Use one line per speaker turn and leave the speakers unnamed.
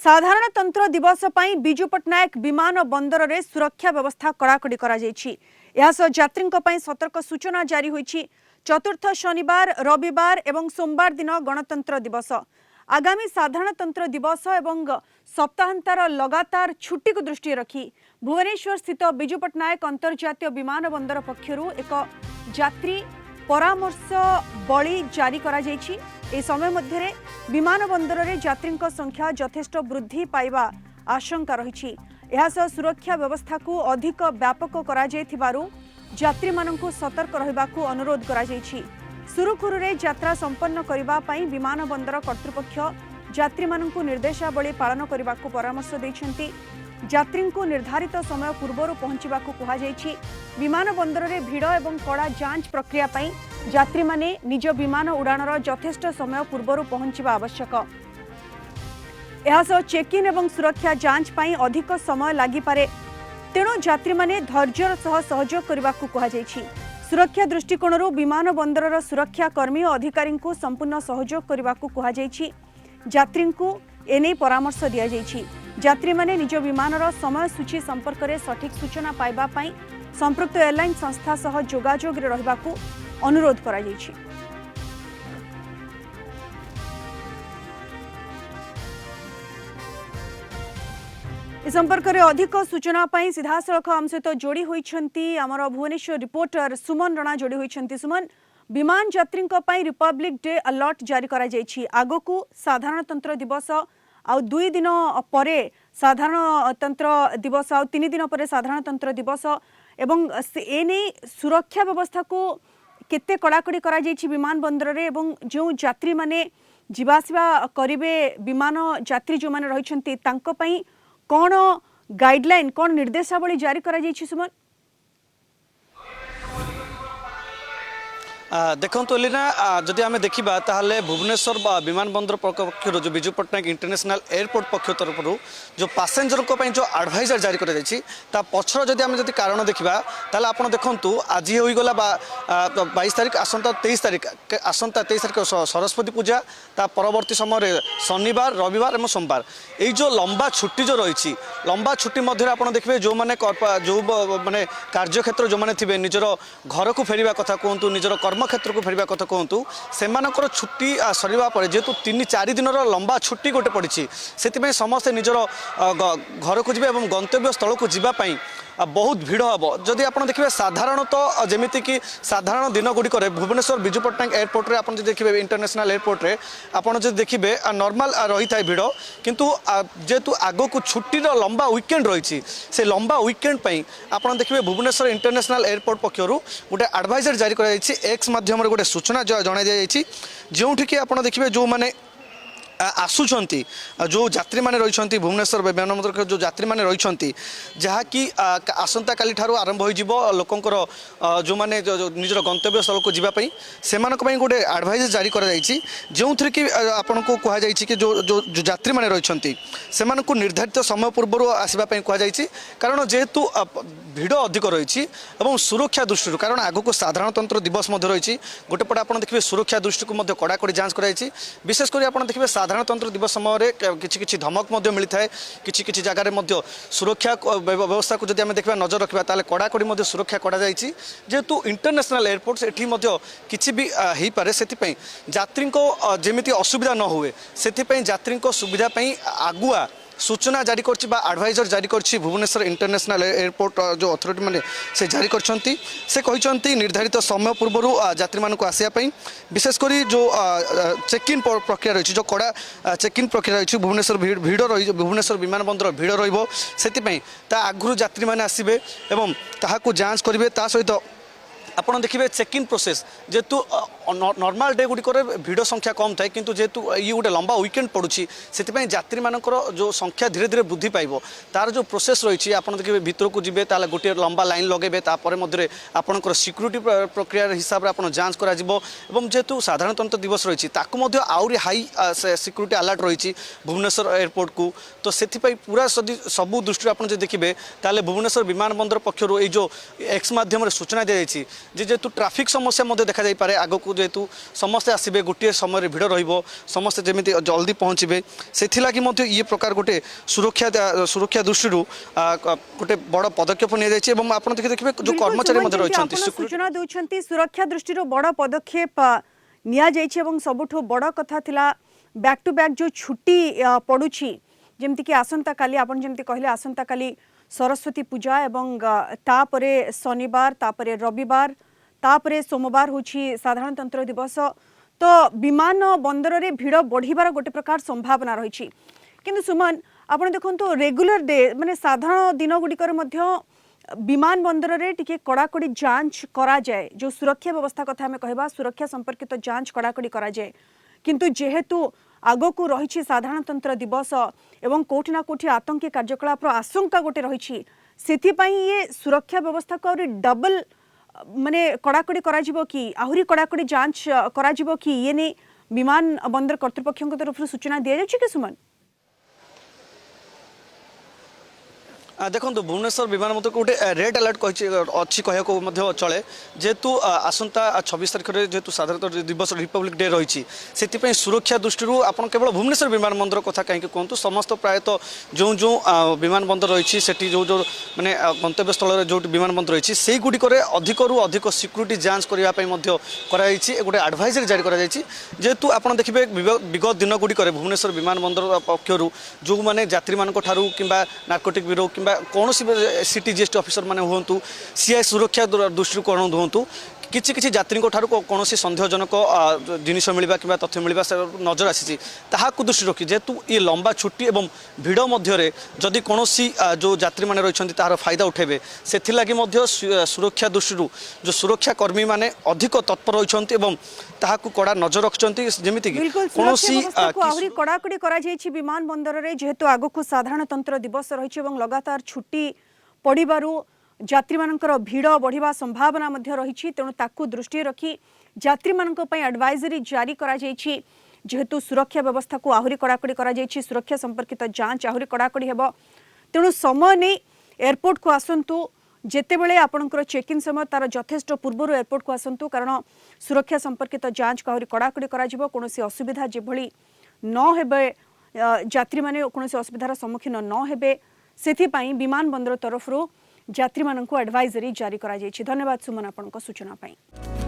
साधारणतंत्र दिवस पर विजु पट्टनायक विमान बंदर रे सुरक्षा व्यवस्था कड़ाकड़ी यात्री सतर्क सूचना जारी होईछि। चतुर्थ शनिवार रविवार एवं सोमवार दिन गणतंत्र दिवस आगामी साधारणतंत्र दिवस एवं सप्ताहांतर लगातार छुट्टी को दृष्टि रखी भुवनेश्वर स्थित विजु पट्टनायक अंतर्जातीय विमान बंदर पक्षरु एक यात्री परामर्श बली जारी करा जायछि। ए समय मध्य विमान बंदर रे यात्री संख्या यथेष्ट वृद्धि पाइबा आशंका रही। सुरक्षा व्यवस्था को अधिक व्यापक करा जायथिबारु यात्री माननकु सतर्क रहिबाकु अनुरोध करा जायछि। सुरुखुरुरे यात्रा संपन्न करिबा पई विमान बंदर कर्तृपक्ष यात्री माननकु निर्देशावली पालन करिबाकु परामर्श दैछन्ति। यात्री को निर्धारित समय पूर्व पहुंचवाकू कहा जायछि। विमान बंदर रे भीड़ एवं कड़ा जांच प्रक्रिया पई यात्री माने निज विमान उड़ानर यथेष्ट समय पूर्व पहुंचवा आवश्यक। यह चेक इन एवं सुरक्षा जांच पई अधिक समय लागि पारे, तेणु यात्री माने धैर्यर सह सहयोग करबाकू कहा जायछि। सुरक्षा दृष्टिकोणरू विमान बंदरर सुरक्षा कर्मी और अधिकारी को संपूर्ण सहयोग करबाकू कहा जायछि। यात्री को एने परामर्श दिया जायछि। यात्री माने निज विमानर समय सूची संपर्क में सठिक सूचना पाइबा पई संपृक्त एयरलाइन संस्था सह जोगाजोग रे रहबाकू अनुरोध करा जायछि। इस संपर्क में अधिक सूचना पाई सीधा सड़क आम सहित जोड़ी होइछंती आमर भुवनेश्वर रिपोर्टर सुमन राणा जोड़ी होइछंती। सुमन, विमान यात्री रिपब्लिक डे अलर्ट जारी करा जायछि। आगकू साधारणतंत्र दिवस आउ 2 दिन परे साधारणतंत्र दिवस आउ 3 दिन परे साधारणतंत्र दिवस एवं एने सुरक्षा व्यवस्था को केते कड़ाकड़ी करा जायछि विमान बंदर रे एवं जो यात्री माने जीवासिबा करिवे विमान यात्री जो माने रहिछंती तांको पई कौन गाइडलाइन कौन निर्देशावली जारी करा जायछि? सुमन,
देखो एलिना जदि आम देखा ताहले भुवनेश्वर विमान बंदर पक्ष जो विजु पट्टनायक इंटरनेशनल एयरपोर्ट पक्ष तरफ जो पैसेंजर जो एडवाइजर जारी कर पछर जदि आम जदि कारण देखा ताहले आपण देखंतु आज होईगला 22 तारीख आसंता 23 तारीख सरस्वती पूजा ता परवर्ती समय शनिवार रविवार और सोमवार ये जो लंबा छुट्टी जो रही लंबा छुट्टी मध्य आप देखिए जो मैंने जो माने कार्यक्षेत्र जो मैंने थे निजर घर को फेरिया कथा कहतु निजर क्षेत्र को फेरवा कथा कहतु से छुट्टी सरिबा पर जेहेतु 3-4 दिन लंबा छुट्टी गोटे पड़ी से समस्ते निजर घर को जी गंतव्य स्थल को जीवाई बहुत भिड़ हम। जदि आप देखिए साधारणतः जमीती कि साधारण दिन गुड़िक भुवनेश्वर विजु पट्टनायक एयरपोर्ट आप देखिए इंटरनेशनल एयरपोर्ट रे आपड़ जो देखिए नॉर्मल रही था भिड़ किंतु जेहेतु आग को छुट्टी लंबा वीकेंड रही से लंबा वीकेंड आप देखिए भुवनेश्वर इंटरनेशनल एयरपोर्ट पक्षर गोटे एडवाइजर जारी कर एक्स माध्यम गोटे सूचना जन दी जो आप देखिए जो मैंने आसुंच जो यात्री मैंने रही भुवनेश्वर विमान बंदर जो यात्री मैंने रही जहाँकि आसंता काली ठारू आरंभ हो लोकंर जो मैंने निजर गंतव्य स्थल को जीवाई से गोटे एडवाइजर जारी जो थे कि आपन को कहुई कि जो जो यात्री मैंने रही से निर्धारित समय पूर्व आसवाई कहुई कारण जेहेतु भिड़ अधिक रही सुरक्षा दृष्टि कारण आग को साधारणतंत्र दिवस रही गोटे पटे आप देखिए सुरक्षा दृष्टि को कड़ाकड़ी जांच कराई विशेषकर आप देखिए साधारणतंत्र दिवस समय किसी धमक मिलता है किसी जगह सुरक्षा व्यवस्था को जब देखा नजर रखा ताले कड़ाकड़ी सुरक्षा करा जेहेतु इंटरनेशनल एयरपोर्ट से किसी भी हो पारे से यात्री को जमी असुविधा न हुए से यात्री सुविधा आगुआ सूचना जारी कर एडवाइजर जारी कर भुवनेश्वर इंटरनेशनल एयरपोर्ट जो अथॉरिटी मैंने से जारी कर निर्धारित समय पूर्व यात्री मानक आसापी विशेषकर जो चेक इन प्रक्रिया रही जो कड़ा चेक इन प्रक्रिया रही भुवनेश्वर भिड़ रही भुवनेश्वर विमान बंदर भिड़ रही आगु यात्री मैंने आसवे और ताकू जांच करेंगे सहित आप देखिए चेक इन प्रोसेस जेहेतु नॉर्मल डे गुड़िक भिड़ संख्या कम थाए किंतु जेहेतु ये गोटे लंबा वीकेंड पड़ुछि से यात्री मानकर जो संख्या धीरे धीरे वृद्धि पाइब तार जो प्रोसेस रही आप देखिए भितर को जी गोटे लंबा लाइन लगे आपंकर सिक्यूरीटी प्रक्रिया हिसाब से आप जांच कर जेहेतु साधारणतंत्र दिवस रही आहरी हाई सिक्यूरीटी अलर्ट रही भुवनेश्वर एयरपोर्ट को तो से पूरा सबू दृष्टि आप देखिए भुवनेश्वर विमान बंदर पक्षर जो एक्स माध्यम सूचना दी जेहेतु ट्राफिक समस्या देखा जाई पारे आगक जेहेतु समस्ते आसबे गोटे समय भिड़ रमस्ते जमी जल्दी पहुँचे से ये प्रकार गोटे सुरक्षा दृष्टि गोटे बड़ पदक्षेप आप देखिए जो कर्मचारी रही
सूचना देउछंती सुरक्षा दृष्टि बड़ पदक्षेप निया जाइछि एवं सबुठो बड़ कथा थिला बैक टू बैक जो छुट्टी पड़ुछि जेमति कि आसंता काली आपण जेमति कहले आसंता काली सरस्वती पूजा एवं तापरे शनिवार तापरे रविवार तापरे सोमवार होछि साधारणतंत्र दिवस तो विमान बंदर रे भिड़ बढ़िबार गोटे प्रकार संभावना रही किंतु सुमन आपण देखंतु रेगुलर डे माने साधारण दिन गुडिकर मध्य विमान बंदर रे टिके कड़ाकड़ी जांच करा जाए जो सुरक्षा व्यवस्था कथा हमें कहबा सुरक्षा संपर्कित जांच कड़ाकड़ी करा जाए किंतु जेहेतु आगो रही साधारणतंत्र दिवस एवं कोठी ना कोठी आतंकी कार्यकलाप आशंका गोटे रही ये सुरक्षा व्यवस्था को डबल माने कड़ाकड़ी करा जिवो कि आहुरी कड़ाकड़ी जांच करा जिवो कि ये नहीं विमान बंदर कर्तृपक्षों तरफ सूचना दिया जाए कि सुमन
देखो भुवनेश्वर विमान बंदर को गोटे रेड अलर्ट अच्छी कह चले जेहेतु आसंता 26 तारिख में जेहेतु साधारणतंत्र दिवस रिपब्लिक डे रही से सुरक्षा दृष्टि आप केवल भुवनेश्वर विमान बंदर कथा कहीं कहतु समस्त प्रायतः जो जो विमान बंदर रही जो जो मैंने गंतव्य स्थल जो विमान बंदर रही से गुड़िक अधिक सिक्यूरीटी जांच करने गोटे एडवाइजरी जारी कर जेहेतु आप देखिए विगत दिन गुड़िक भुवनेश्वर विमान बंदर पक्षर जो मैंने यात्री मान कि नार्कोटिक ब्यूरो कि कौन सिटी जीएसटी ऑफिसर माने हुंतु सीआई सुरक्षा दृष्टिकोण हुंतु किसी किसी यात्री कौन सन्देहजनक जिनिस मिलवा कि तथ्य मिलवा नजर आसी दृष्टि रखी जेहेतु ये लंबा छुट्टी एवं भिड़ मध्य जदि कौन जो यात्री मैंने रही तार फायदा उठेबे से सुरक्षा दृष्टि जो सुरक्षा कर्मी माने अधिक तत्पर रही कड़ा नजर रखिंट जमीती
कौन कड़ाकड़ी करा विमान बंदर रे जेहेतु आगक साधारणतंत्र दिवस रही लगातार छुट्टी पड़ू यात्री मानकर भिड़ बढ़िबा संभावना मध्य रही तेणु ताकू दृष्टि रखी यात्री मानक पई एडवाइजरी जारी करा जायछि जेहेतु सुरक्षा व्यवस्था को आहुरी कड़ाकड़ी करा जायछि सुरक्षा संपर्कित जांच आहुरी कड़ाकड़ी हेबो तेणु समय नहीं एयरपोर्ट को आसंतु जेतेबेले आपणकर चेक इन समय तार यथेष्ट पूर्व एयरपोर्ट को आसंतु कारण सुरक्षा संपर्कित जांच को आहुरी कड़ाकड़ी करा जिवो कोनोसी असुविधा जेभली न हेबे यात्री माने कोनोसी असुविधार सम्मुखीन न हेबे सेथिपाई विमान बंदर तरफ यात्री मानक एडवाइजरी जारी करा जायछि। धन्यवाद सुमन आपनक सूचना पाई।